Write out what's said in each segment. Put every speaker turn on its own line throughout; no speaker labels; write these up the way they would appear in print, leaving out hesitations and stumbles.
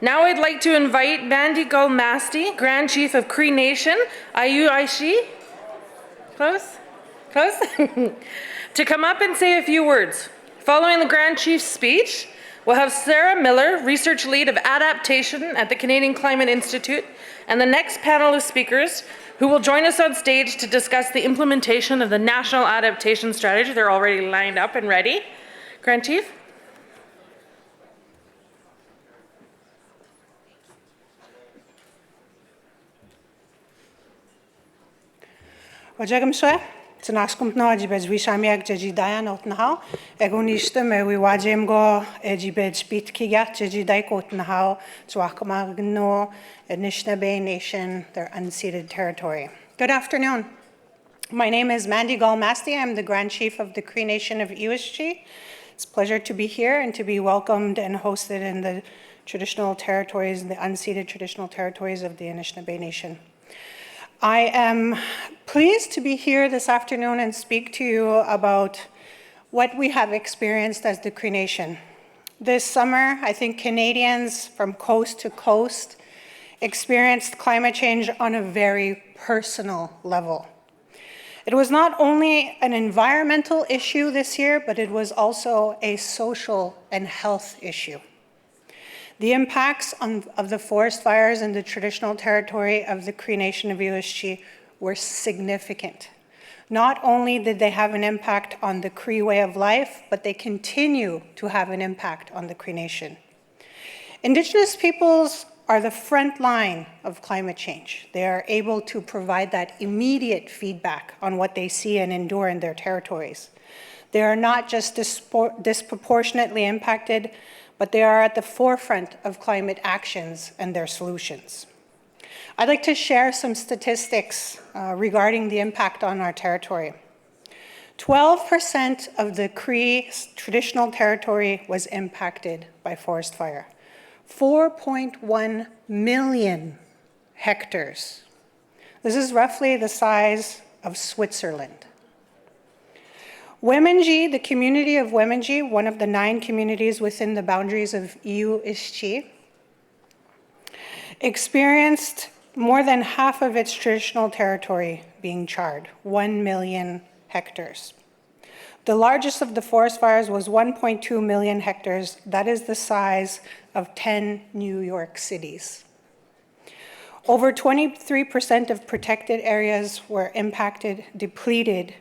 Now I'd like to invite Mandy Gulmasti, Grand Chief of Cree Nation, Ayuaishi, close, to come up and say a few words. Following the Grand Chief's speech, we'll have Sarah Miller, Research Lead of Adaptation at the Canadian Climate Institute, and the next panel of speakers who will join us on stage to discuss the implementation of the National Adaptation Strategy. They're already lined up and ready. Grand Chief?
Ojagamswe, tnaskumtno ajibej wishamiak jejidayan otnahao, egunishte me wiwajemgo ejibej bitkiya jejidai otnahao, zwakamagno, Anishinaabe Nation, their unceded territory. Good afternoon. My name is Mandy Gulmasti. I'm the Grand Chief of the Cree Nation of USG. It's a pleasure to be here and to be welcomed and hosted in the traditional territories, the unceded traditional territories of the Anishinaabe Nation. I am pleased to be here this afternoon and speak to you about what we have experienced as the Cree Nation. This summer, I think Canadians from coast to coast experienced climate change on a very personal level. It was not only an environmental issue this year, but it was also a social and health issue. The impacts of the forest fires in the traditional territory of the Cree Nation of USG were significant. Not only did they have an impact on the Cree way of life, but they continue to have an impact on the Cree Nation. Indigenous peoples are the front line of climate change. They are able to provide that immediate feedback on what they see and endure in their territories. They are not just disproportionately impacted, but they are at the forefront of climate actions and their solutions. I'd like to share some statistics regarding the impact on our territory. 12% of the Cree traditional territory was impacted by forest fire. 4.1 million hectares. This is roughly the size of Switzerland. Wemengee, the community of Wemengee, one of the 9 communities within the boundaries of USG, experienced more than half of its traditional territory being charred, 1 million hectares. The largest of the forest fires was 1.2 million hectares. That is the size of 10 New York cities. Over 23% of protected areas were impacted, depleted,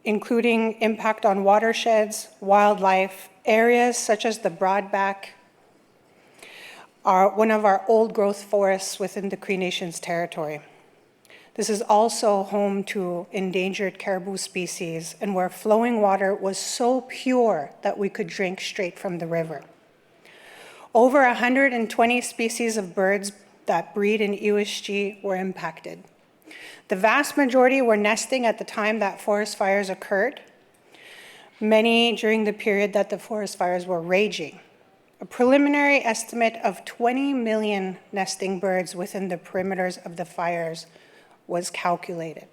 including impact on watersheds, wildlife. Areas such as the Broadback are one of our old growth forests within the Cree Nation's territory. This is also home to endangered caribou species and where flowing water was so pure that we could drink straight from the river. Over 120 species of birds that breed in USG were impacted. The vast majority were nesting at the time that forest fires occurred, many during the period that the forest fires were raging. A preliminary estimate of 20 million nesting birds within the perimeters of the fires was calculated.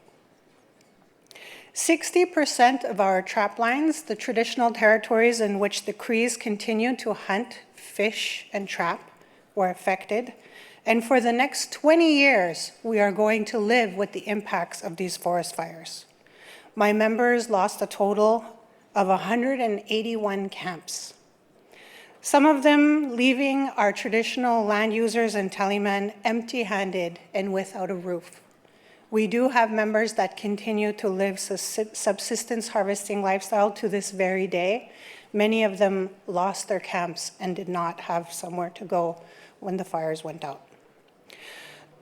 60% of our trap lines, the traditional territories in which the Crees continue to hunt, fish, and trap, were affected. And for the next 20 years, we are going to live with the impacts of these forest fires. My members lost a total of 181 camps. Some of them leaving our traditional land users and Taliman empty-handed and without a roof. We do have members that continue to live subsistence harvesting lifestyle to this very day. Many of them lost their camps and did not have somewhere to go when the fires went out.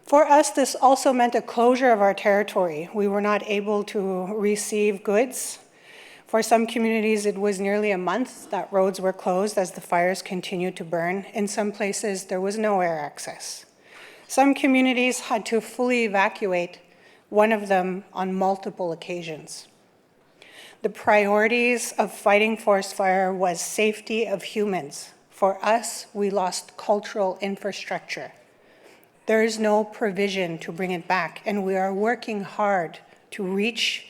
For us, this also meant a closure of our territory. We were not able to receive goods. For some communities, it was nearly a month that roads were closed as the fires continued to burn. In some places, there was no air access. Some communities had to fully evacuate, one of them on multiple occasions. The priorities of fighting forest fire was safety of humans. For us, we lost cultural infrastructure. There is no provision to bring it back, and we are working hard to reach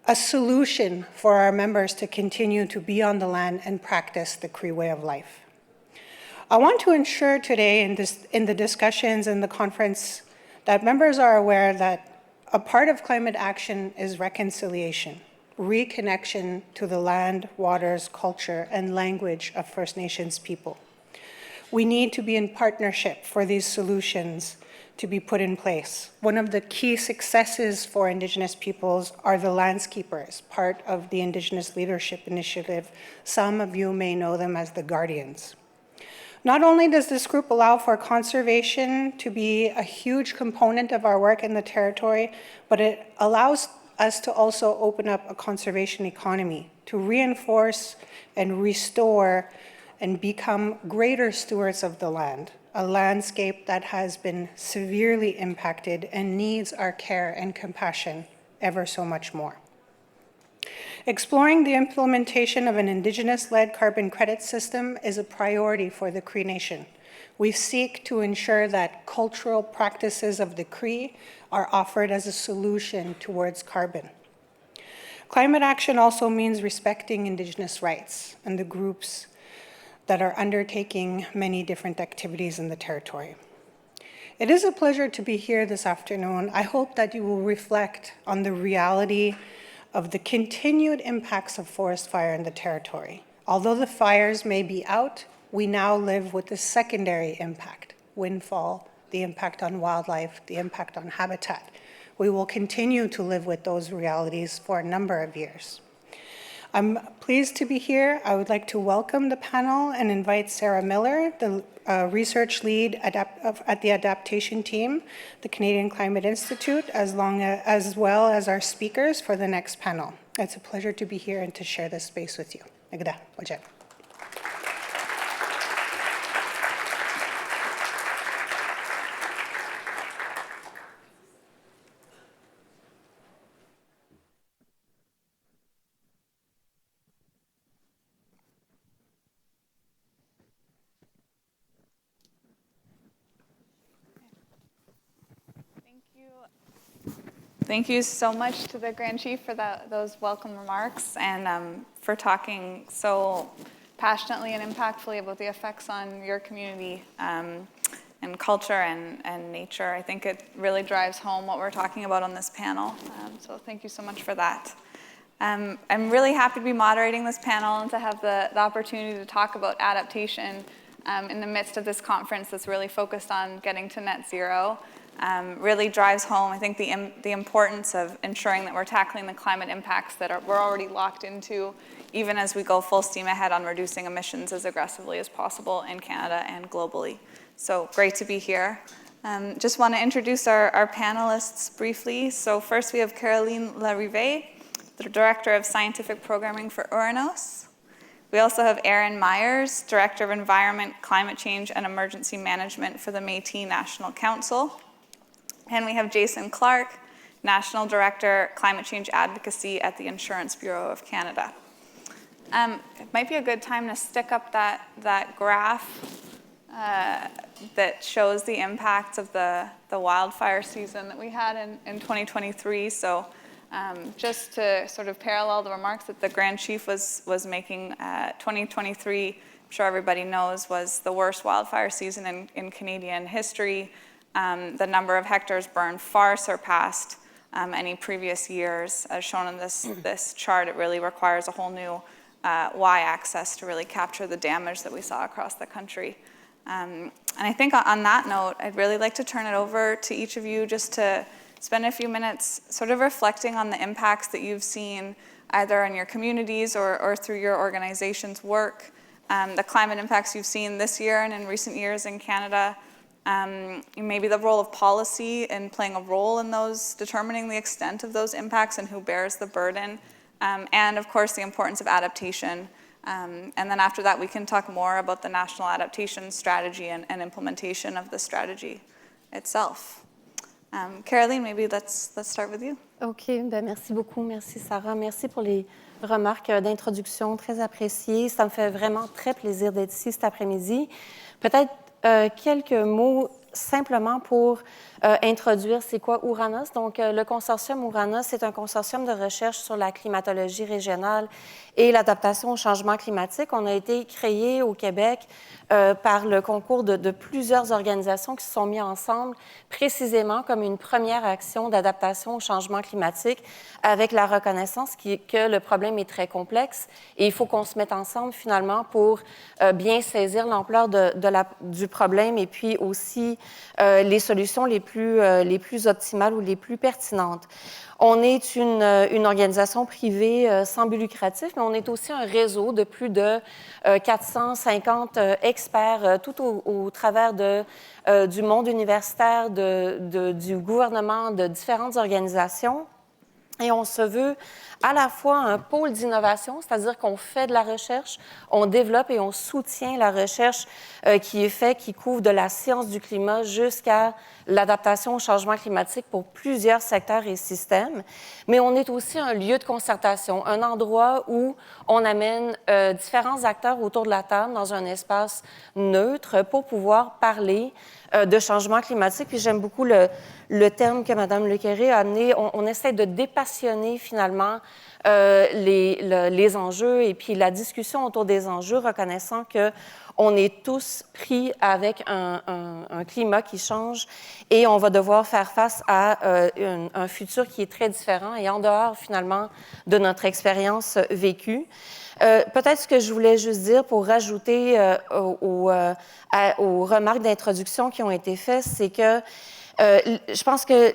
a solution for our members to continue to be on the land and practice the Cree way of life. I want to ensure today in the discussions in the conference that members are aware that a part of climate action is reconciliation, reconnection to the land, waters, culture, and language of First Nations people. We need to be in partnership for these solutions to be put in place. One of the key successes for Indigenous peoples are the landskeepers, part of the Indigenous Leadership Initiative. Some of you may know them as the Guardians. Not only does this group allow for conservation to be a huge component of our work in the territory, but it allows us to also open up a conservation economy, to reinforce and restore and become greater stewards of the land, a landscape that has been severely impacted and needs our care and compassion ever so much more. Exploring the implementation of an Indigenous-led carbon credit system is a priority for the Cree Nation. We seek to ensure that cultural practices of the Cree are offered as a solution towards carbon. Climate action also means respecting Indigenous rights and the groups that are undertaking many different activities in the territory. It is a pleasure to be here this afternoon. I hope that you will reflect on the reality of the continued impacts of forest fire in the territory. Although the fires may be out, we now live with the secondary impact, windfall, the impact on wildlife, the impact on habitat. We will continue to live with those realities for a number of years. I'm pleased to be here. I would like to welcome the panel and invite Sarah Miller, the research lead at the adaptation team, the Canadian Climate Institute, as well as our speakers for the next panel. It's a pleasure to be here and to share this space with you. Agda, wajak.
Thank you so much to the Grand Chief for those welcome remarks and for talking so passionately and impactfully about the effects on your community and culture and nature. I think it really drives home what we're talking about on this panel. So thank you so much for that. I'm really happy to be moderating this panel and to have the opportunity to talk about adaptation in the midst of this conference that's really focused on getting to net zero. Really drives home, I think, the importance of ensuring that we're tackling the climate impacts that we're already locked into, even as we go full steam ahead on reducing emissions as aggressively as possible in Canada and globally. So great to be here. Just want to introduce our panelists briefly. So first we have Caroline Larive, the Director of Scientific Programming for Uranos. We also have Erin Myers, Director of Environment, Climate Change, and Emergency Management for the Métis National Council. And we have Jason Clark, National Director, Climate Change Advocacy at the Insurance Bureau of Canada. It might be a good time to stick up that graph that shows the impacts of the wildfire season that we had in 2023. So just to sort of parallel the remarks that the Grand Chief was making, 2023, I'm sure everybody knows, was the worst wildfire season in Canadian history. The number of hectares burned far surpassed any previous years. As shown in this chart, it really requires a whole new y-axis to really capture the damage that we saw across the country. And I think on that note, I'd really like to turn it over to each of you just to spend a few minutes sort of reflecting on the impacts that you've seen either in your communities or through your organization's work, the climate impacts you've seen this year and in recent years in Canada, maybe the role of policy in playing a role in those, determining the extent of those impacts and who bears the burden, and of course the importance of adaptation. And then after that we can talk more about the National Adaptation Strategy and implementation of the strategy itself. Caroline, maybe let's start with you.
OK, ben merci beaucoup, merci Sarah, merci pour les remarques d'introduction très appréciées. Ça me fait vraiment très plaisir d'être ici cet après-midi. Peut-être quelques mots simplement pour introduire c'est quoi Ouranos. Donc, le consortium Ouranos, c'est un consortium de recherche sur la climatologie régionale et l'adaptation au changement climatique. On a été créé au Québec par le concours de plusieurs organisations qui se sont mises ensemble précisément comme une première action d'adaptation au changement climatique avec la reconnaissance que le problème est très complexe et il faut qu'on se mette ensemble finalement pour bien saisir l'ampleur du problème et puis aussi les solutions les plus optimales ou les plus pertinentes. On est une organisation privée sans but lucratif, mais on est aussi un réseau de plus de 450 experts tout au travers du monde universitaire, du gouvernement, de différentes organisations. Et on se veut à la fois un pôle d'innovation, c'est-à-dire qu'on fait de la recherche, on développe et on soutient la recherche qui est faite, qui couvre de la science du climat jusqu'à l'adaptation au changement climatique pour plusieurs secteurs et systèmes. Mais on est aussi un lieu de concertation, un endroit où on amène différents acteurs autour de la table dans un espace neutre pour pouvoir parler de changement climatique. Puis j'aime beaucoup le terme que Mme Lequeré a amené. On essaie de dépassionner finalement les enjeux et puis la discussion autour des enjeux, reconnaissant qu'on est tous pris avec un climat qui change et on va devoir faire face à un futur qui est très différent et en dehors finalement de notre expérience vécue. Peut-être ce que je voulais juste dire pour rajouter aux remarques d'introduction qui ont été faites, c'est que je pense que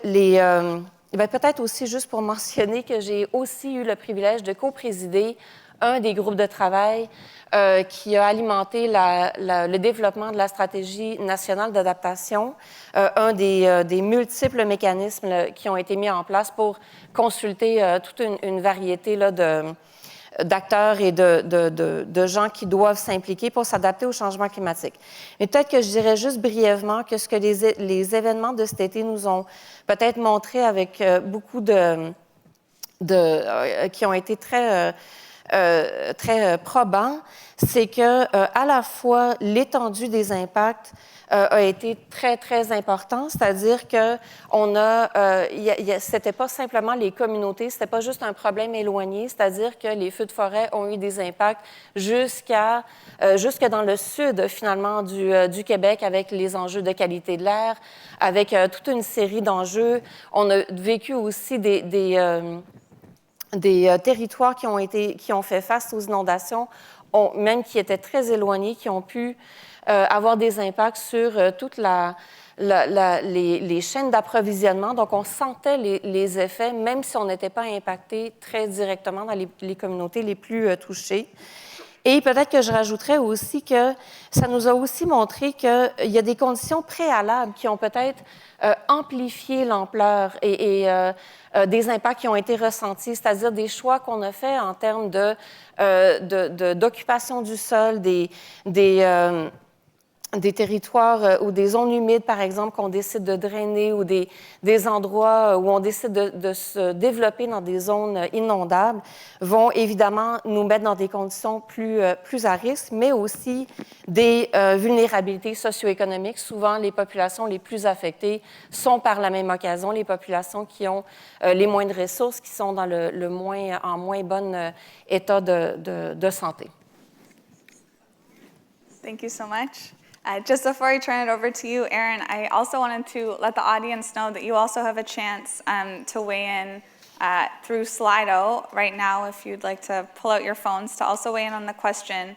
peut-être aussi juste pour mentionner que j'ai aussi eu le privilège de co-présider un des groupes de travail qui a alimenté le développement de la stratégie nationale d'adaptation, un des multiples mécanismes qui ont été mis en place pour consulter toute une variété là, d'acteurs et de gens qui doivent s'impliquer pour s'adapter au changement climatique. Mais peut-être que je dirais juste brièvement que ce que les événements de cet été nous ont peut-être montré avec beaucoup qui ont été très probants, c'est que à la fois l'étendue des impacts a été très, très important, c'est-à-dire que c'était pas simplement les communautés, c'était pas juste un problème éloigné, c'est-à-dire que les feux de forêt ont eu des impacts jusque dans le sud, finalement, du Québec, avec les enjeux de qualité de l'air, avec toute une série d'enjeux. On a vécu aussi des territoires qui ont fait face aux inondations, même qui étaient très éloignés, qui ont pu avoir des impacts sur toutes les chaînes d'approvisionnement. Donc, on sentait les effets, même si on n'était pas impacté très directement dans les communautés les plus touchées. Et peut-être que je rajouterais aussi que ça nous a aussi montré qu'il y a des conditions préalables qui ont peut-être amplifié l'ampleur et des impacts qui ont été ressentis, c'est-à-dire des choix qu'on a faits en termes d'occupation du sol, des territoires ou des zones humides, par exemple, qu'on décide de drainer ou des endroits où on décide de se développer dans des zones inondables, vont évidemment nous mettre dans des conditions plus à risque, mais aussi des vulnérabilités socio-économiques. Souvent, les populations les plus affectées sont par la même occasion les populations qui ont les moins de ressources, qui sont dans en moins bon état de santé.
Thank you so much. Just before I turn it over to you, Erin, I also wanted to let the audience know that you also have a chance to weigh in through Slido right now, if you'd like to pull out your phones, to also weigh in on the question,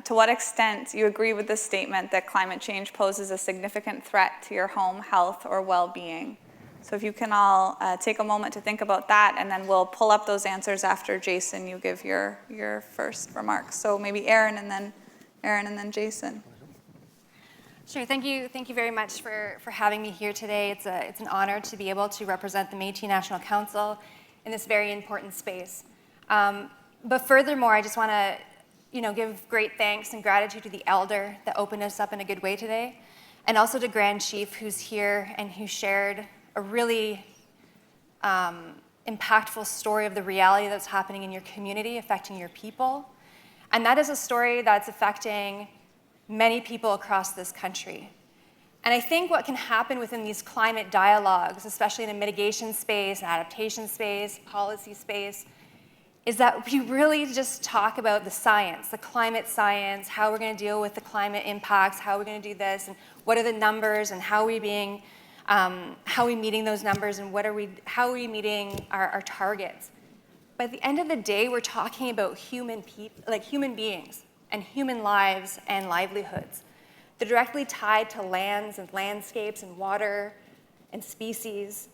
to what extent you agree with the statement that climate change poses a significant threat to your home, health, or well-being. So if you can all take a moment to think about that, and then we'll pull up those answers after Jason, you give your first remarks. So maybe Erin and then Jason.
Sure. Thank you very much for having me here today. It's an honor to be able to represent the Métis National Council in this very important space. But furthermore, I just want to, give great thanks and gratitude to the elder that opened us up in a good way today, and also to Grand Chief, who's here and who shared a really impactful story of the reality that's happening in your community, affecting your people. And that is a story that's affecting many people across this country. And I think what can happen within these climate dialogues, especially in the mitigation space, adaptation space, policy space, is that we really just talk about the science, the climate science, how we're going to deal with the climate impacts, how we're going to do this, and what are the numbers, and how are we meeting those numbers, and how are we meeting our targets. But at the end of the day, we're talking about human beings and human lives and livelihoods. They're directly tied to lands and landscapes and water and species.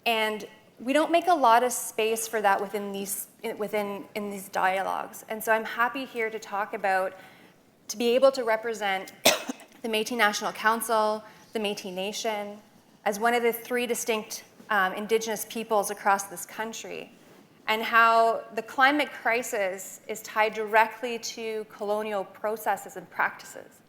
And we don't make a lot of space for that in these dialogues. And so I'm happy here to talk about, to be able to represent the Métis National Council, the Métis Nation, as one of the 3 distinct Indigenous peoples across this country, and how the climate crisis is tied directly to colonial processes and practices.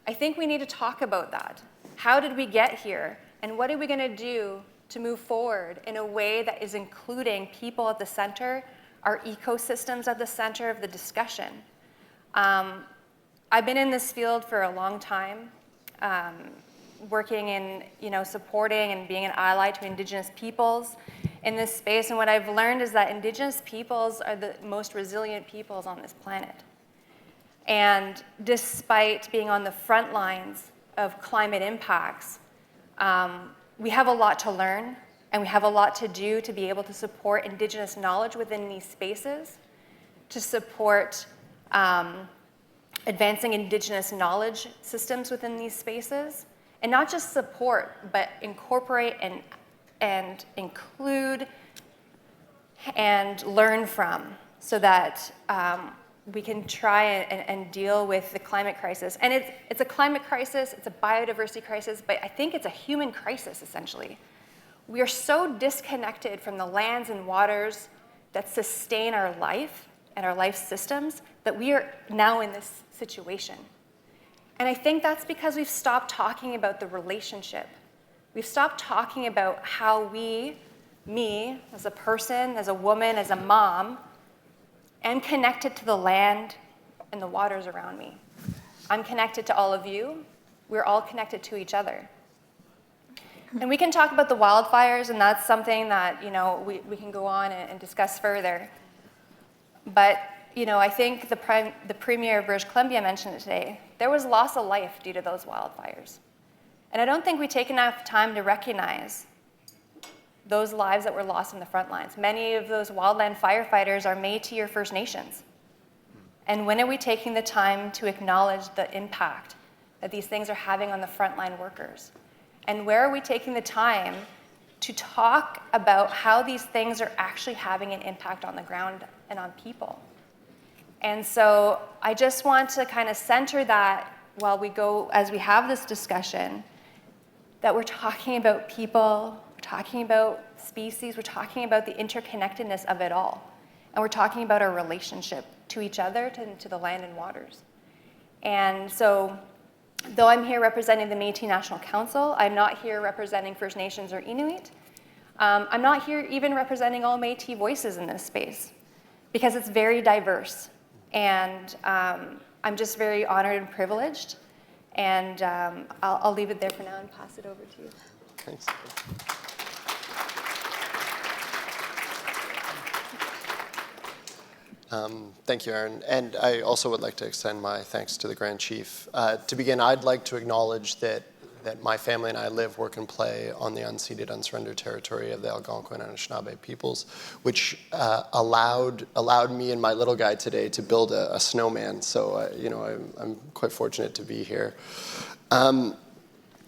I think we need to talk about that. How did we get here? And what are we going to do to move forward in a way that is including people at the center, our ecosystems at the center of the discussion? I've been in this field for a long time, working in, supporting and being an ally to Indigenous peoples in this space. And what I've learned is that Indigenous peoples are the most resilient peoples on this planet. And despite being on the front lines of climate impacts, we have a lot to learn, and we have a lot to do to be able to support Indigenous knowledge within these spaces, to support advancing Indigenous knowledge systems within these spaces, and not just support, but incorporate and include and learn from, so that we can try and deal with the climate crisis. And it's a climate crisis, it's a biodiversity crisis, but I think it's a human crisis, essentially. We are so disconnected from the lands and waters that sustain our life and our life systems that we are now in this situation. And I think that's because we've stopped talking about the relationship. We've stopped talking about how me, as a person, as a woman, as a mom, am connected to the land and the waters around me. I'm connected to all of you. We're all connected to each other. And we can talk about the wildfires, and that's something that we can go on and discuss further. But I think the Premier of British Columbia mentioned it today. There was loss of life due to those wildfires. And I don't think we take enough time to recognize those lives that were lost in the front lines. Many of those wildland firefighters are Métis or First Nations. And when are we taking the time to acknowledge the impact that these things are having on the frontline workers? And where are we taking the time to talk about how these things are actually having an impact on the ground and on people? And so I just want to kind of center that while we go, as we have this discussion, that we're talking about people, we're talking about species, we're talking about the interconnectedness of it all. And we're talking about our relationship to each other, to the land and waters. And so, though I'm here representing the Métis National Council, I'm not here representing First Nations or Inuit. I'm not here even representing all Métis voices in this space, because it's very diverse. And I'm just very honored and privileged. And I'll leave it there for now and pass it over to you.
Thanks. Thank you, Erin. And I also would like to extend my thanks to the Grand Chief. To begin, I'd like to acknowledge that my family and I live, work, and play on the unceded, unsurrendered territory of the Algonquin and Anishinaabe peoples, which allowed me and my little guy today to build a snowman. So, I'm quite fortunate to be here.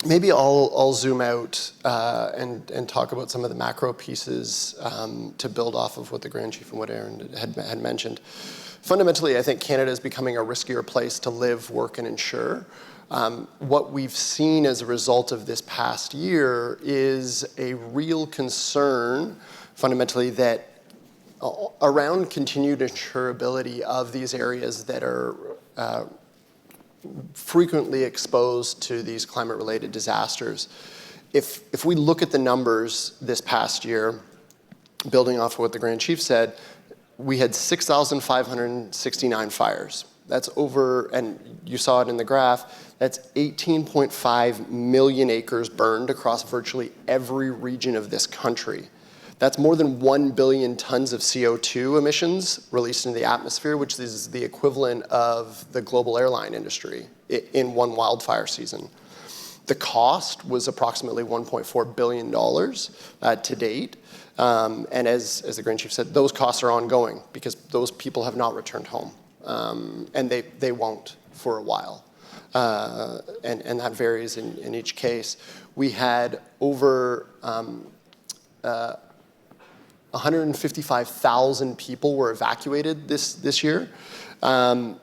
Maybe I'll zoom out and talk about some of the macro pieces to build off of what the Grand Chief and what Erin had mentioned. Fundamentally, I think Canada is becoming a riskier place to live, work, and insure. What we've seen as a result of this past year is a real concern, fundamentally, that around continued insurability of these areas that are frequently exposed to these climate-related disasters. If we look at the numbers this past year, building off of what the Grand Chief said, we had 6,569 fires. That's over, and you saw it in the graph, that's 18.5 million acres burned across virtually every region of this country. That's more than 1 billion tons of CO2 emissions released into the atmosphere, which is the equivalent of the global airline industry in one wildfire season. The cost was approximately $1.4 billion to date. And as the Grand Chief said, those costs are ongoing because those people have not returned home. And they won't for a while. And that varies in each case. We had over 155,000 people were evacuated this year. And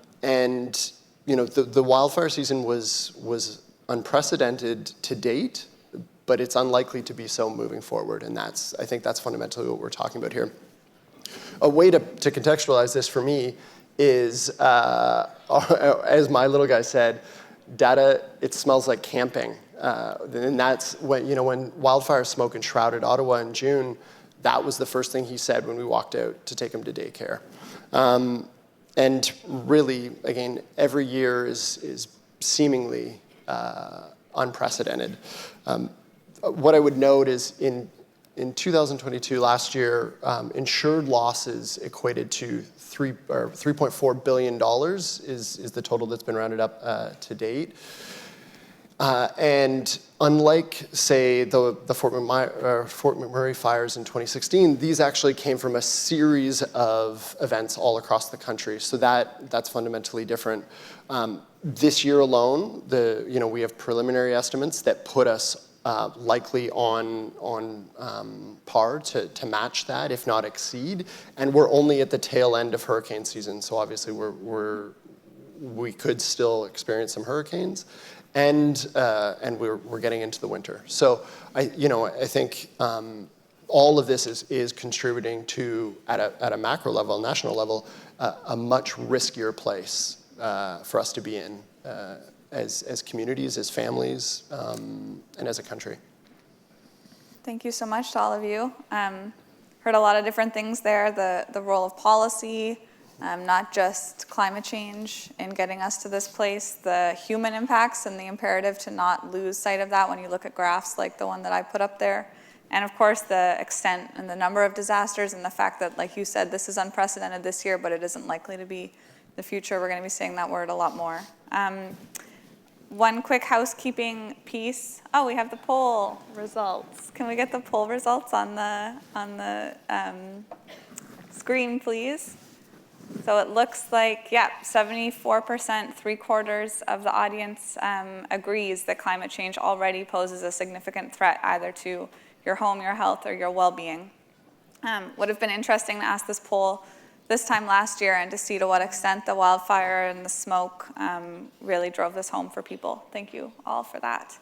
the wildfire season was unprecedented to date, but it's unlikely to be so moving forward. And I think that's fundamentally what we're talking about here. A way to contextualize this for me is, as my little guy said, data, it smells like camping. And that's when wildfire smoke enshrouded Ottawa in June, that was the first thing he said when we walked out to take him to daycare. And really, again, every year is seemingly unprecedented. What I would note is in 2022, last year, insured losses equated to $3.4 billion is the total that's been rounded up to date. And unlike, say, the Fort McMurray fires in 2016, these actually came from a series of events all across the country. So that's fundamentally different. This year alone, we have preliminary estimates that put us likely on par to match that, if not exceed. And we're only at the tail end of hurricane season, so obviously we could still experience some hurricanes. And we're getting into the winter. So I think all of this is contributing to, at a macro level, national level, a much riskier place for us to be in as communities, as families, and as a country.
Thank you so much to all of you. Heard a lot of different things there, the role of policy, not just climate change in getting us to this place, the human impacts and the imperative to not lose sight of that when you look at graphs like the one that I put up there. And of course, the extent and the number of disasters and the fact that, like you said, this is unprecedented this year, but it isn't likely to be the future. We're going to be saying that word a lot more. One quick housekeeping piece. Oh, we have the poll results. Can we get the poll results on the screen, please? So it looks like, 74%, 3/4 of the audience agrees that climate change already poses a significant threat either to your home, your health, or your well-being. Would have been interesting to ask this poll this time last year and to see to what extent the wildfire and the smoke really drove this home for people. Thank you all for that.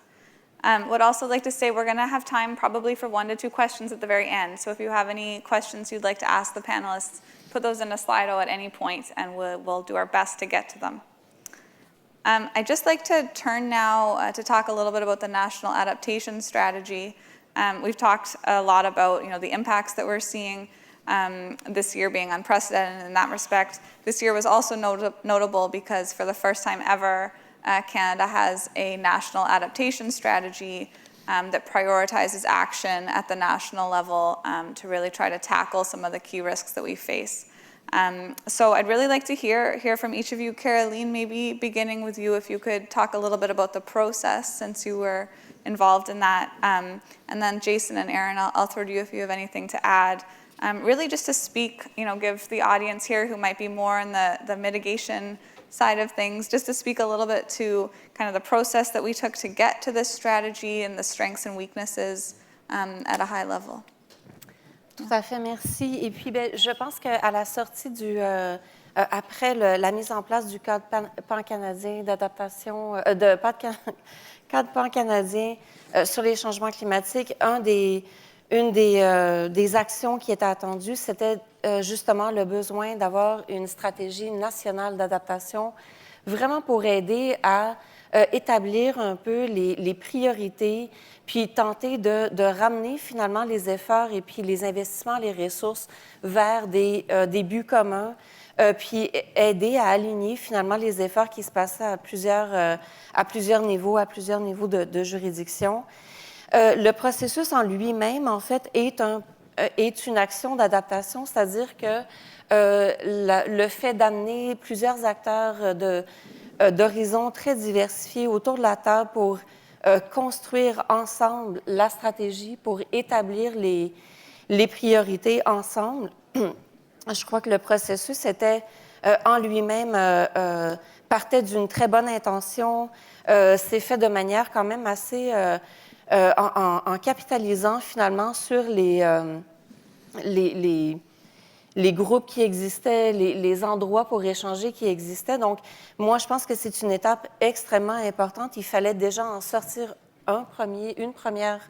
Would also like to say we're going to have time probably for 1 to 2 questions at the very end. So if you have any questions you'd like to ask the panelists, put those in a Slido at any point, and we'll do our best to get to them. I'd just like to turn now to talk a little bit about the National Adaptation Strategy. We've talked a lot about the impacts that we're seeing this year being unprecedented in that respect. This year was also notable because for the first time ever, Canada has a National Adaptation Strategy that prioritizes action at the national level to really try to tackle some of the key risks that we face. So I'd really like to hear from each of you. Caroline, maybe beginning with you, if you could talk a little bit about the process since you were involved in that. And then Jason and Aaron, I'll throw to you if you have anything to add. Really just to speak, give the audience here who might be more in the mitigation side of things, just to speak a little bit to kind of the process that we took to get to this strategy and the strengths and weaknesses at a high level.
Tout à fait, merci. Et puis, je pense qu'à la sortie après la mise en place du cadre pan-canadien d'adaptation, cadre pan-canadien sur les changements climatiques, une des actions qui était attendue, c'était justement le besoin d'avoir une stratégie nationale d'adaptation, vraiment pour aider à établir un peu les priorités, puis tenter de ramener finalement les efforts et puis les investissements, les ressources vers des buts communs puis aider à aligner finalement les efforts qui se passaient à plusieurs niveaux de juridiction. Le processus en lui-même, en fait, est une action d'adaptation, c'est-à-dire que le fait d'amener plusieurs acteurs d'horizons très diversifiés autour de la table pour construire ensemble la stratégie, pour établir les priorités ensemble. Je crois que le processus était en lui-même partait d'une très bonne intention, s'est fait de manière quand même assez en capitalisant finalement sur les groupes qui existaient, les endroits pour échanger qui existaient. Donc, moi, je pense que c'est une étape extrêmement importante. Il fallait déjà en sortir une première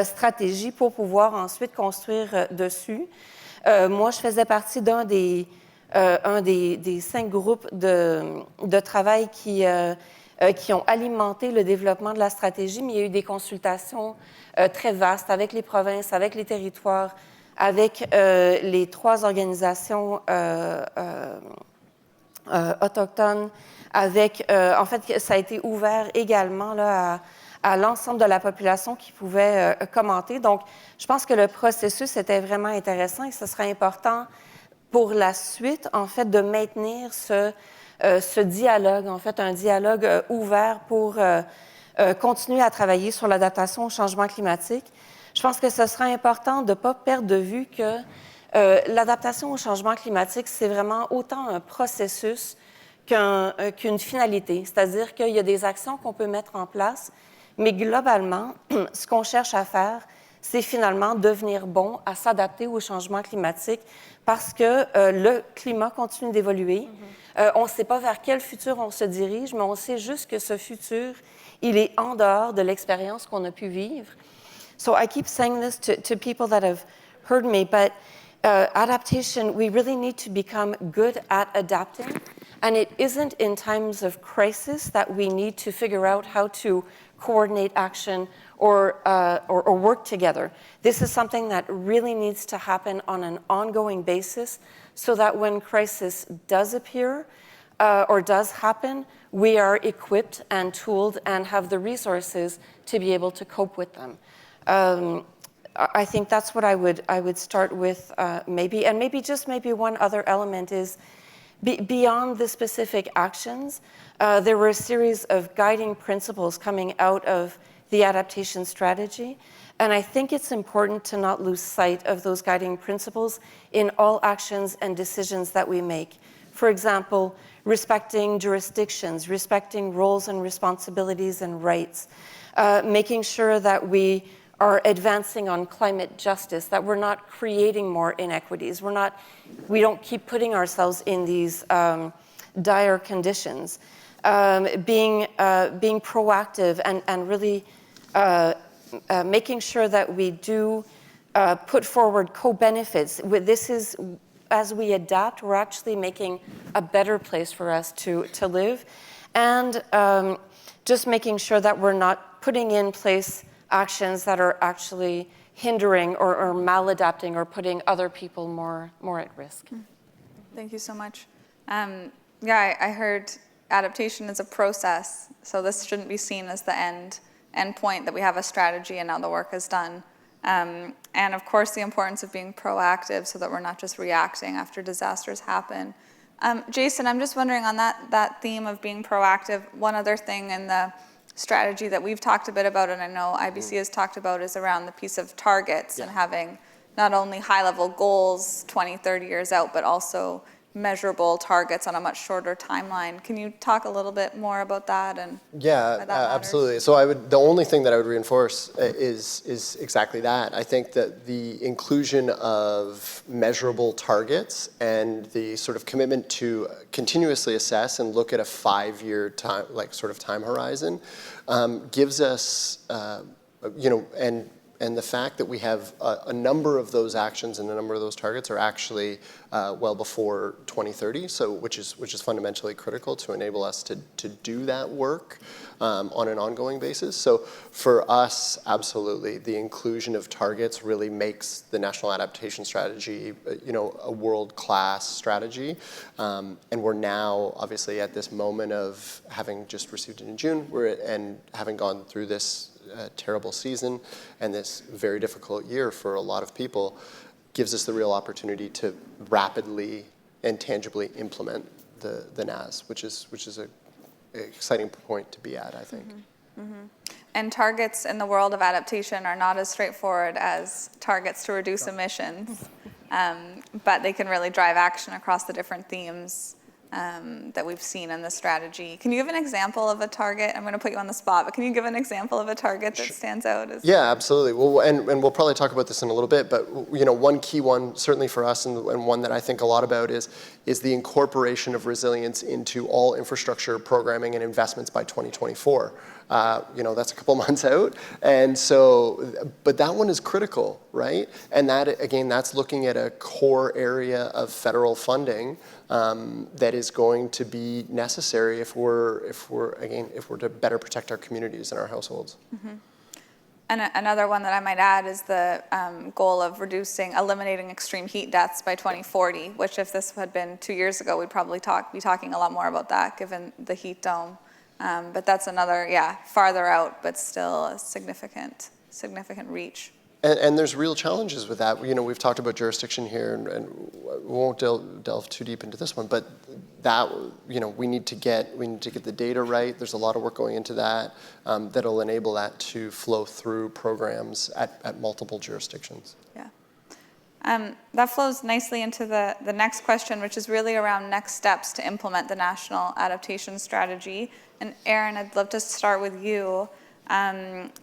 stratégie pour pouvoir ensuite construire dessus. Moi, je faisais partie d'un des 5 groupes de travail qui ont alimenté le développement de la stratégie, mais il y a eu des consultations très vastes avec les provinces, avec les territoires, avec les 3 organisations autochtones, en fait, ça a été ouvert également là, à l'ensemble de la population qui pouvait commenter. Donc, je pense que le processus était vraiment intéressant et ce serait important pour la suite, en fait, de maintenir ce dialogue, en fait, un dialogue ouvert pour continuer à travailler sur l'adaptation au changement climatique. Je pense que ce sera important de ne pas perdre de vue que l'adaptation au changement climatique, c'est vraiment autant un processus qu'une finalité. C'est-à-dire qu'il y a des actions qu'on peut mettre en place, mais globalement, ce qu'on cherche à faire, c'est finalement devenir bon à s'adapter au changement climatique parce que le climat continue d'évoluer. On ne sait pas vers quel futur on se dirige, mais on sait juste que ce futur, il est en dehors de l'expérience qu'on a pu vivre. So I keep saying this to people that have heard me, but adaptation, we really need to become good at adapting. And it isn't in times of crisis that we need to figure out how to coordinate action or work together. This is something that really needs to happen on an ongoing basis so that when crisis does appear or does happen, we are equipped and tooled and have the resources to be able to cope with them. I think that's what I would start with maybe. And maybe one other element is beyond the specific actions, there were a series of guiding principles coming out of the adaptation strategy. And I think it's important to not lose sight of those guiding principles in all actions and decisions that we make. For example, respecting jurisdictions, respecting roles and responsibilities and rights, making sure that we are advancing on climate justice, that we're not creating more inequities. We don't keep putting ourselves in these dire conditions. Being proactive and really making sure that we do put forward co-benefits. This is, as we adapt, we're actually making a better place for us to live. And just making sure that we're not putting in place actions that are actually hindering or maladapting or putting other people more at risk.
Thank you so much. Yeah, I heard adaptation is a process, so this shouldn't be seen as the end point, that we have a strategy and now the work is done. And of course, the importance of being proactive so that we're not just reacting after disasters happen. Jason, I'm just wondering on that theme of being proactive, one other thing in the strategy that we've talked a bit about, and I know IBC has talked about, is around the piece of targets and having not only high-level goals 20, 30 years out, but also measurable targets on a much shorter timeline. Can you talk a little bit more about that? And
yeah, absolutely. So the only thing that I would reinforce is exactly that. I think that the inclusion of measurable targets and the sort of commitment to continuously assess and look at a 5-year time, time horizon, gives us, and And the fact that we have a number of those actions and a number of those targets are actually well before 2030, so which is fundamentally critical to enable us to do that work on an ongoing basis. So for us, absolutely, the inclusion of targets really makes the National Adaptation Strategy, a world-class strategy. And we're now, obviously, at this moment of having just received it in June, and having gone through this terrible season and this very difficult year for a lot of people, gives us the real opportunity to rapidly and tangibly implement the NAS, which is an exciting point to be at, I think.
And targets in the world of adaptation are not as straightforward as targets to reduce emissions, but they can really drive action across the different themes that we've seen in the strategy. Can you give an example of a target? I'm going to put you on the spot, but can you give an example of a target that stands out?
Yeah, absolutely. Well, and we'll probably talk about this in a little bit, but one key one, certainly for us, and one that I think a lot about is the incorporation of resilience into all infrastructure programming and investments by 2024. That's a couple months out, and so, but that one is critical, right? And that, again, that's looking at a core area of federal funding that is going to be necessary if we're to better protect our communities and our households.
And another one that I might add is the goal of eliminating extreme heat deaths by 2040, which if this had been 2 years ago, we'd probably be talking a lot more about that given the heat dome. But that's another, farther out, but still a significant reach.
And there's real challenges with that. We've talked about jurisdiction here, and we won't delve too deep into this one, but that, we need to get the data right. There's a lot of work going into that that'll enable that to flow through programs at multiple jurisdictions.
Yeah. That flows nicely into the next question, which is really around next steps to implement the National Adaptation Strategy. And Erin, I'd love to start with you.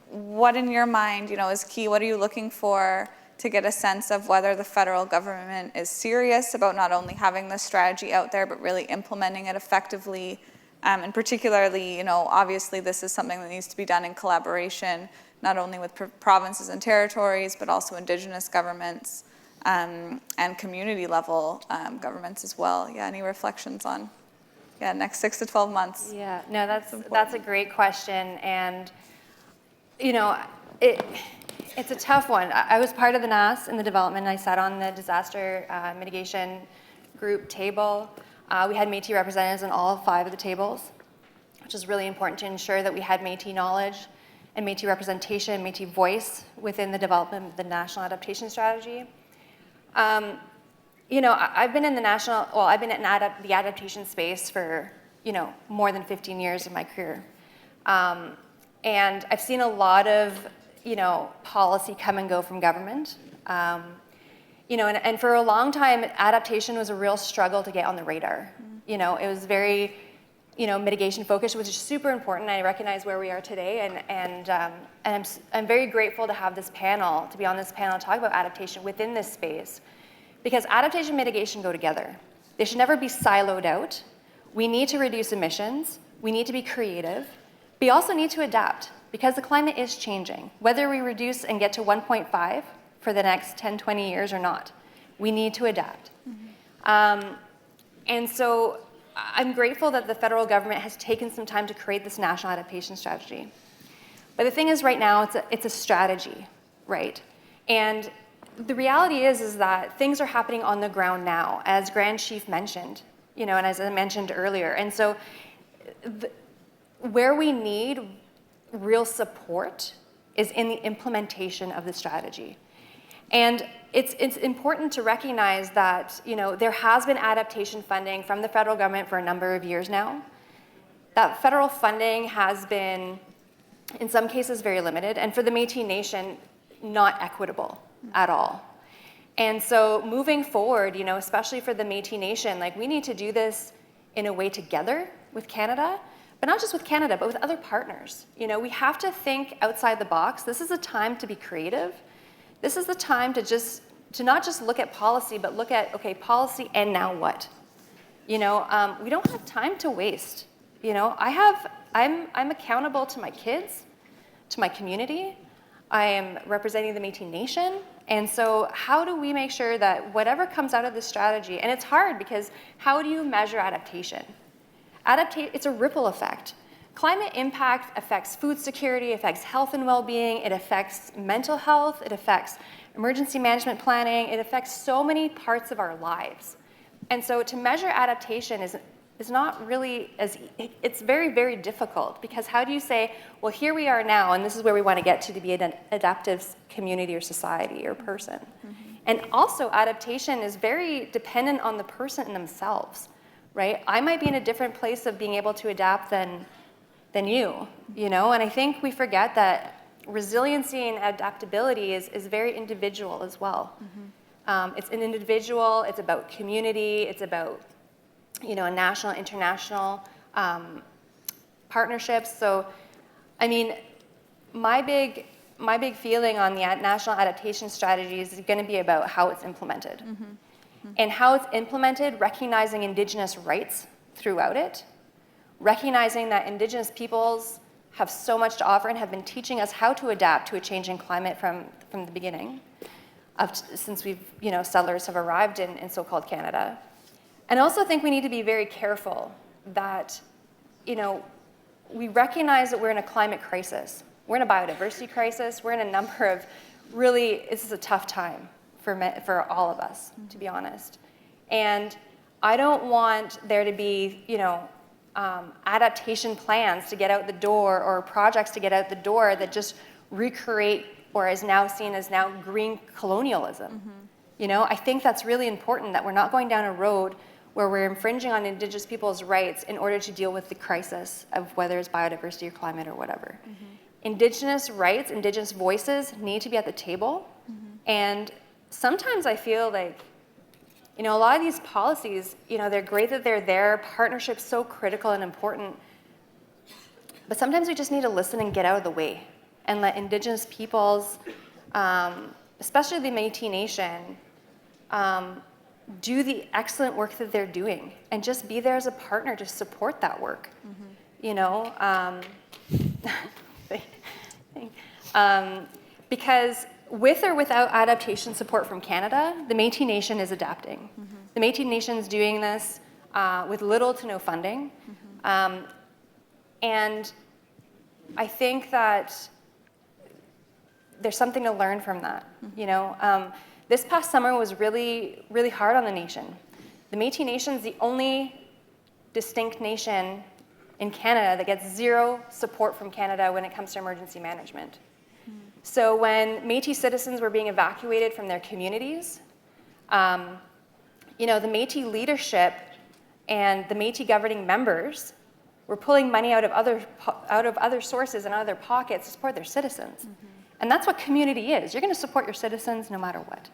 What in your mind, is key? What are you looking for to get a sense of whether the federal government is serious about not only having this strategy out there, but really implementing it effectively? And particularly, obviously this is something that needs to be done in collaboration, not only with provinces and territories, but also Indigenous governments and community level governments as well. Yeah, any reflections on next 6 to 12 months?
Yeah, no, that's a great question. And it's a tough one. I was part of the NAS in the development. I sat on the disaster mitigation group table. We had Métis representatives on all 5 of the tables, which is really important to ensure that we had Métis knowledge and Métis representation, Métis voice within the development of the National Adaptation Strategy. I've been in the the adaptation space for, more than 15 years of my career. And I've seen a lot of, policy come and go from government. And for a long time, adaptation was a real struggle to get on the radar. It was very, mitigation focused, which is super important. I recognize where we are today, and I'm very grateful to have this panel, to be on this panel, to talk about adaptation within this space, because adaptation and mitigation go together. They should never be siloed out. We need to reduce emissions. We need to be creative. We also need to adapt, because the climate is changing. Whether we reduce and get to 1.5 for the next 10, 20 years or not, we need to adapt. And so I'm grateful that the federal government has taken some time to create this National Adaptation Strategy. But the thing is, right now, it's a strategy, right? And the reality is that things are happening on the ground now, as Grand Chief mentioned, and as I mentioned earlier. And so where we need real support is in the implementation of the strategy. And it's important to recognize that, there has been adaptation funding from the federal government for a number of years now. That federal funding has been, in some cases, very limited, and for the Métis Nation, not equitable at all. And so moving forward, especially for the Métis Nation, we need to do this in a way together with Canada, but not just with Canada, but with other partners. We have to think outside the box. This is a time to be creative. This is the time to not just look at policy, but look at, okay, policy and now what? We don't have time to waste. I'm accountable to my kids, to my community. I am representing the Métis Nation. And so how do we make sure that whatever comes out of this strategy, and it's hard because how do you measure adaptation? It's a ripple effect. Climate impact affects food security, affects health and well-being, it affects mental health, it affects emergency management planning, it affects so many parts of our lives. And so to measure adaptation is not really it's very, very difficult, because how do you say, well, here we are now, and this is where we want to get to be an adaptive community or society or person. And also adaptation is very dependent on the person themselves, right? I might be in a different place of being able to adapt than you know? And I think we forget that resiliency and adaptability is very individual as well. It's an individual, it's about community, it's about a national, international partnerships. So, I mean, my big feeling on the National Adaptation Strategy is going to be about how it's implemented. And how it's implemented, recognizing Indigenous rights throughout it, recognizing that Indigenous peoples have so much to offer and have been teaching us how to adapt to a changing climate from the beginning, since settlers have arrived in so-called Canada. And I also think we need to be very careful that, we recognize that we're in a climate crisis. We're in a biodiversity crisis. We're in a number of this is a tough time for all of us, to be honest. And I don't want there to be, adaptation plans to get out the door or projects to get out the door that just recreate or is now seen as green colonialism. I think that's really important, that we're not going down a road where we're infringing on Indigenous people's rights in order to deal with the crisis of whether it's biodiversity or climate or whatever. Indigenous rights, Indigenous voices need to be at the table. And sometimes I feel like, a lot of these policies, they're great that they're there, partnership's so critical and important, but sometimes we just need to listen and get out of the way and let Indigenous peoples, especially the Métis Nation, do the excellent work that they're doing and just be there as a partner to support that work. Because with or without adaptation support from Canada, the Métis Nation is adapting. The Métis Nation is doing this with little to no funding. And I think that there's something to learn from that. This past summer was really, really hard on the nation. The Métis Nation is the only distinct nation in Canada that gets zero support from Canada when it comes to emergency management. So when Métis citizens were being evacuated from their communities, the Métis leadership and the Métis governing members were pulling money out of other sources and out of their pockets to support their citizens. And that's what community is. You're going to support your citizens no matter what.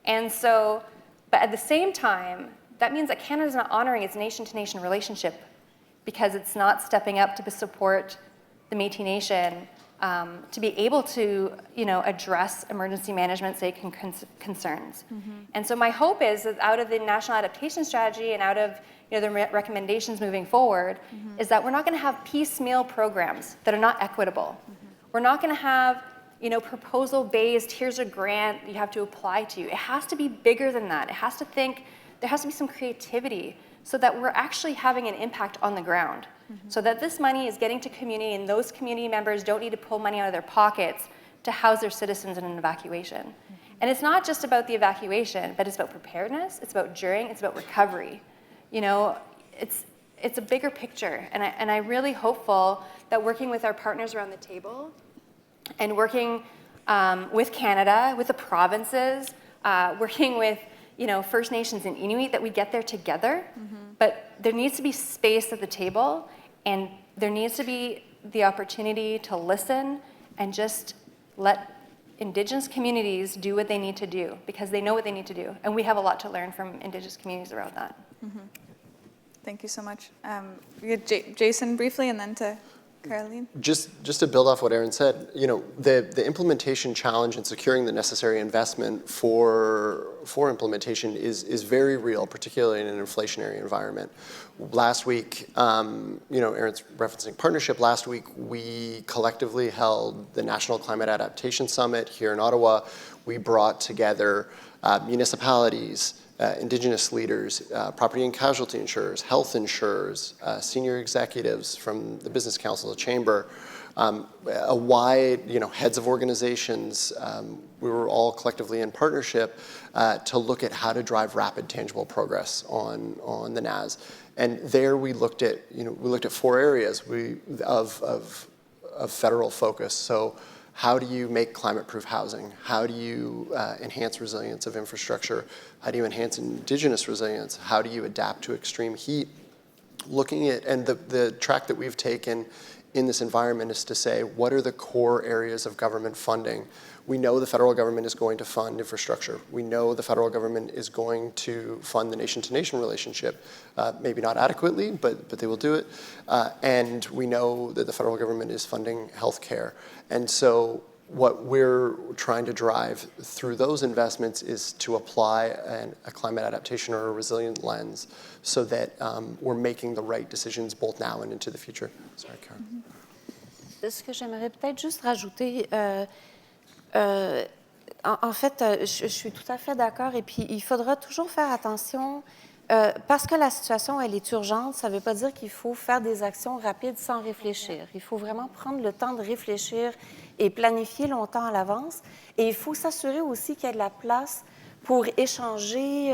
And so, but at the same time, that means that Canada's not honoring its nation-to-nation relationship because it's not stepping up to support the Métis Nation to be able to, address emergency management concerns. And so my hope is that out of the National Adaptation Strategy and out of the recommendations moving forward, is that we're not going to have piecemeal programs that are not equitable. We're not going to have proposal-based, here's a grant you have to apply to. It has to be bigger than that. It has to there has to be some creativity so that we're actually having an impact on the ground. So that this money is getting to community and those community members don't need to pull money out of their pockets to house their citizens in an evacuation. And it's not just about the evacuation, but it's about preparedness, it's about during, it's about recovery. It's a bigger picture. And I'm really hopeful that working with our partners around the table and working with Canada, with the provinces, working with First Nations and Inuit, that we get there together. But there needs to be space at the table, and there needs to be the opportunity to listen and just let Indigenous communities do what they need to do, because they know what they need to do. And we have a lot to learn from Indigenous communities around that.
Thank you so much. We had Jason briefly, and then to... Caroline?
Just to build off what Erin said, you know, the implementation challenge and securing the necessary investment for implementation is very real, particularly in an inflationary environment. Last week, you know, Erin's referencing partnership. Last week, we collectively held the National Climate Adaptation Summit here in Ottawa. We brought together municipalities, Indigenous leaders, property and casualty insurers, health insurers, senior executives from the Business Council, the Chamber, a wide, you know, heads of organizations. We were all collectively in partnership to look at how to drive rapid, tangible progress on the NAS. And there we looked at, you know, we looked at 4 areas of federal focus. So, how do you make climate-proof housing? How do you enhance resilience of infrastructure? How do you enhance Indigenous resilience? How do you adapt to extreme heat? Looking at, and the track that we've taken in this environment is to say, what are the core areas of government funding? We know the federal government is going to fund infrastructure. We know the federal government is going to fund the nation-to-nation relationship. Maybe not adequately, but they will do it. And we know that the federal government is funding healthcare. And so what we're trying to drive through those investments is to apply a climate adaptation or a resilient lens so that we're making the right decisions both now and into the future. Sorry, Karen.
Ce que j'aimerais peut-être juste rajouter, en fait, je suis tout à fait d'accord. Et puis, il faudra toujours faire attention, parce que la situation, elle est urgente, ça ne veut pas dire qu'il faut faire des actions rapides sans réfléchir. Il faut vraiment prendre le temps de réfléchir et planifier longtemps à l'avance. Et il faut s'assurer aussi qu'il y ait de la place pour échanger,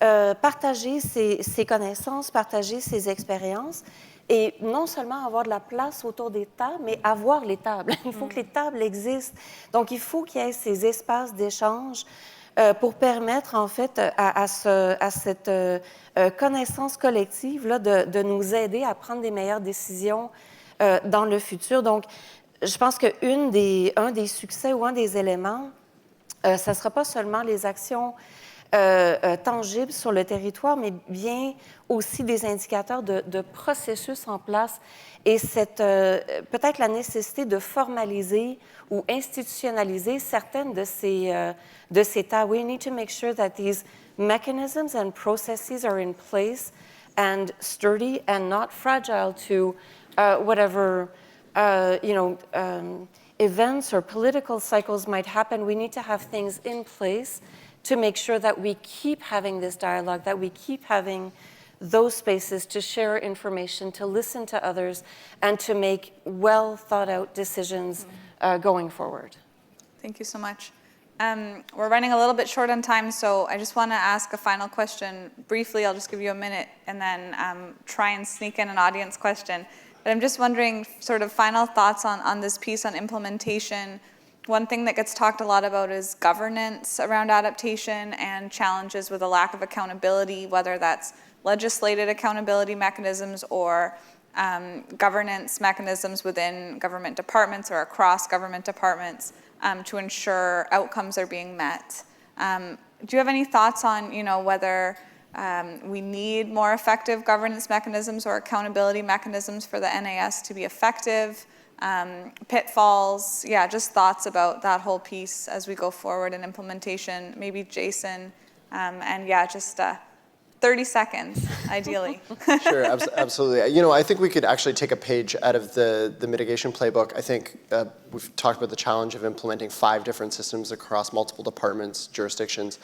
partager ses connaissances, partager ses expériences. Et non seulement avoir de la place autour des tables, mais avoir les tables. Il faut que les tables existent. Donc, il faut qu'il y ait ces espaces d'échange pour permettre, en fait, à cette connaissance collective-là de nous aider à prendre des meilleures décisions dans le futur. Donc, je pense qu'un des succès ou un des éléments, ça ne sera pas seulement les actions tangibles sur le territoire, mais bien aussi des indicateurs de processus en place et peut-être la nécessité de formaliser ou institutionnaliser certaines de ces tas. We need to make sure that these mechanisms and processes are in place and sturdy and not fragile to whatever events or political cycles might happen. We need to have things in place to make sure that we keep having this dialogue, that we keep having those spaces to share information, to listen to others, and to make well-thought-out decisions going forward.
Thank you so much. We're running a little bit short on time, so I just want to ask a final question. Briefly, I'll just give you a minute and then try and sneak in an audience question. But I'm just wondering, sort of final thoughts on this piece on implementation. One thing that gets talked a lot about is governance around adaptation and challenges with a lack of accountability, whether that's legislated accountability mechanisms or governance mechanisms within government departments or across government departments to ensure outcomes are being met. Do you have any thoughts on, whether we need more effective governance mechanisms or accountability mechanisms for the NAS to be effective? Pitfalls, just thoughts about that whole piece as we go forward in implementation. Maybe Jason, and just 30 seconds, ideally.
Sure, absolutely. I think we could actually take a page out of the mitigation playbook. I think we've talked about the challenge of implementing 5 different systems across multiple departments, jurisdictions.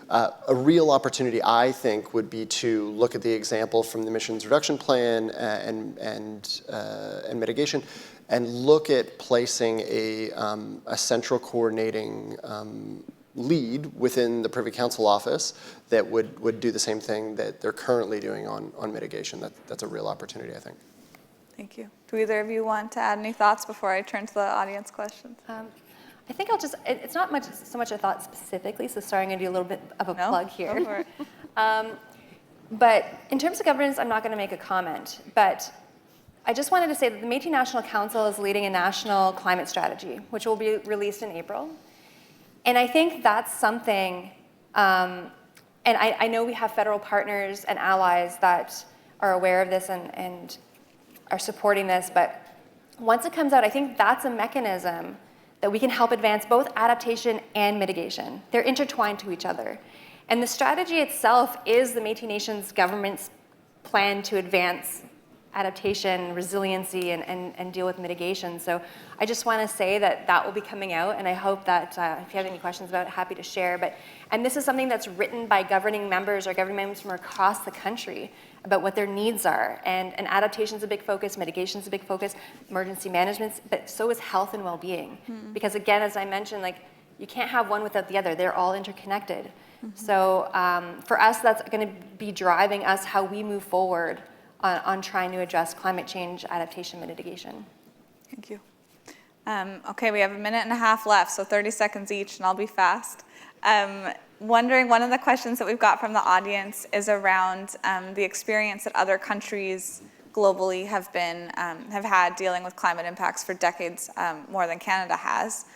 A real opportunity, I think, would be to look at the example from the emissions reduction plan and mitigation, and look at placing a central coordinating lead within the Privy Council office that would do the same thing that they're currently doing on mitigation. That's a real opportunity, I think.
Thank you. Do either of you want to add any thoughts before I turn to the audience questions?
I think it's not so much a thought specifically, so sorry, I'm going to do a little bit of a plug here.
Go for it.
But in terms of governance, I'm not going to make a comment, but I just wanted to say that the Métis National Council is leading a national climate strategy, which will be released in April. And I think that's something, and I know we have federal partners and allies that are aware of this and are supporting this, but once it comes out, I think that's a mechanism that we can help advance both adaptation and mitigation. They're intertwined to each other. And the strategy itself is the Métis Nations government's plan to advance adaptation, resiliency, and deal with mitigation. So I just want to say that that will be coming out, and I hope that if you have any questions about it, happy to share. And this is something that's written by governing members or government members from across the country about what their needs are. And adaptation is a big focus, mitigation is a big focus, emergency management, but so is health and well-being. Because again, as I mentioned, like, you can't have one without the other. They're all interconnected. So for us, that's going to be driving us how we move forward on trying to address climate change, adaptation, mitigation.
Thank you. Okay, we have a minute and a half left, so 30 seconds each, and I'll be fast. Wondering, one of the questions that we've got from the audience is around the experience that other countries globally have had dealing with climate impacts for decades, more than Canada has.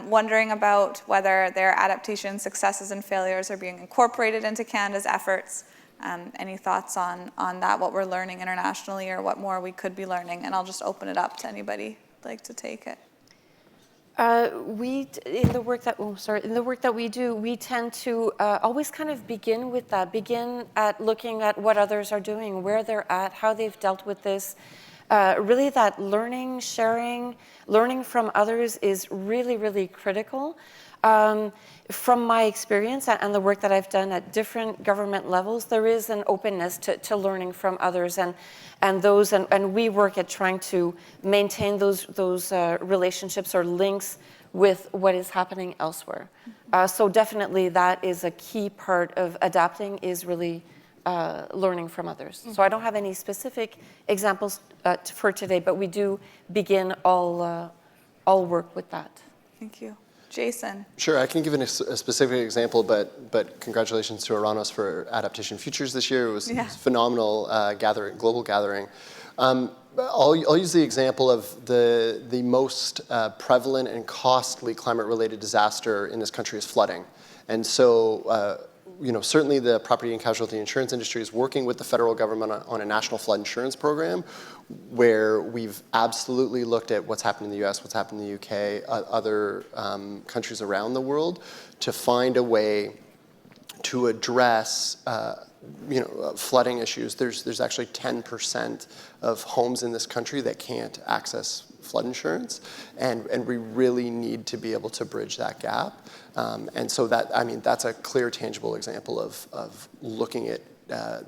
Wondering about whether their adaptation successes and failures are being incorporated into Canada's efforts. Any thoughts on that, what we're learning internationally or what more we could be learning? And I'll just open it up to anybody who'd like to take it.
In the work that we do, we tend to always kind of begin with that, begin at looking at what others are doing, where they're at, how they've dealt with this. Really that learning, sharing, learning from others is really, really critical. From my experience and the work that I've done at different government levels, there is an openness to learning from others, and we work at trying to maintain those relationships or links with what is happening elsewhere. So definitely that is a key part of adapting, is really learning from others. So I don't have any specific examples for today, but we do begin all work with that.
Thank you. Jason.
Sure, I can give a specific example, but congratulations to Oranos for Adaptation Futures this year. It was a phenomenal global gathering. I'll use the example of the most prevalent and costly climate-related disaster in this country is flooding. And so, certainly the property and casualty insurance industry is working with the federal government on a national flood insurance program, where we've absolutely looked at what's happened in the US, what's happened in the UK, other countries around the world, to find a way to address flooding issues. There's actually 10% of homes in this country that can't access flood insurance, and we really need to be able to bridge that gap. And so that's a clear, tangible example of looking at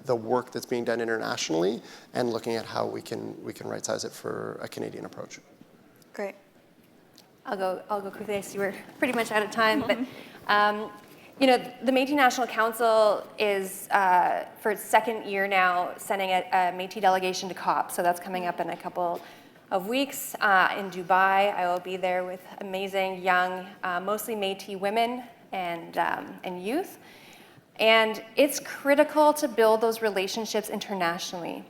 the work that's being done internationally and looking at how we can right-size it for a Canadian approach.
Great.
I'll go quickly. I see we're pretty much out of time, but the Métis National Council is, for its second year now, sending a Métis delegation to COP. So that's coming up in a couple of weeks in Dubai. I will be there with amazing young, mostly Métis women and youth. And it's critical to build those relationships internationally,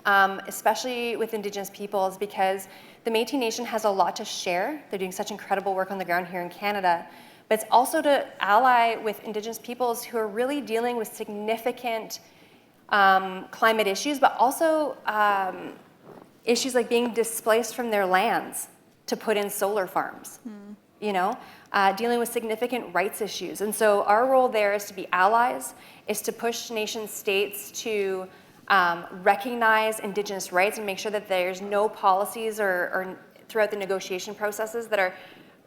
especially with Indigenous peoples, because the Métis Nation has a lot to share. They're doing such incredible work on the ground here in Canada. But it's also to ally with Indigenous peoples who are really dealing with significant climate issues, but also issues like being displaced from their lands to put in solar farms, dealing with significant rights issues. And so our role there is to be allies, is to push nation states to recognize Indigenous rights and make sure that there's no policies or throughout the negotiation processes that are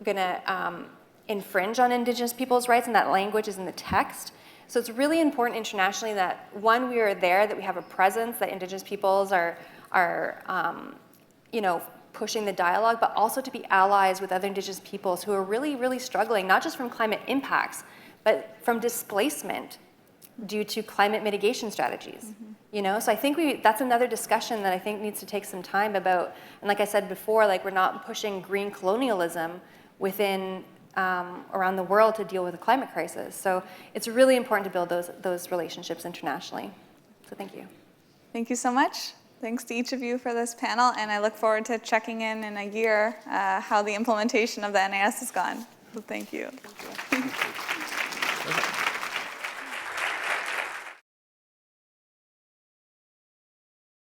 going to infringe on Indigenous people's rights, and that language is in the text. So it's really important internationally that, one, we are there, that we have a presence, that Indigenous peoples are pushing the dialogue, but also to be allies with other Indigenous peoples who are really, really struggling, not just from climate impacts, but from displacement due to climate mitigation strategies. So I think that's another discussion that I think needs to take some time about. And like I said before, we're not pushing green colonialism within around the world to deal with the climate crisis. So it's really important to build those relationships internationally. So thank you. Thank you so much. Thanks to each of you for this panel, and I look forward to checking in a year how the implementation of the NAS has gone. So thank you. Thank you.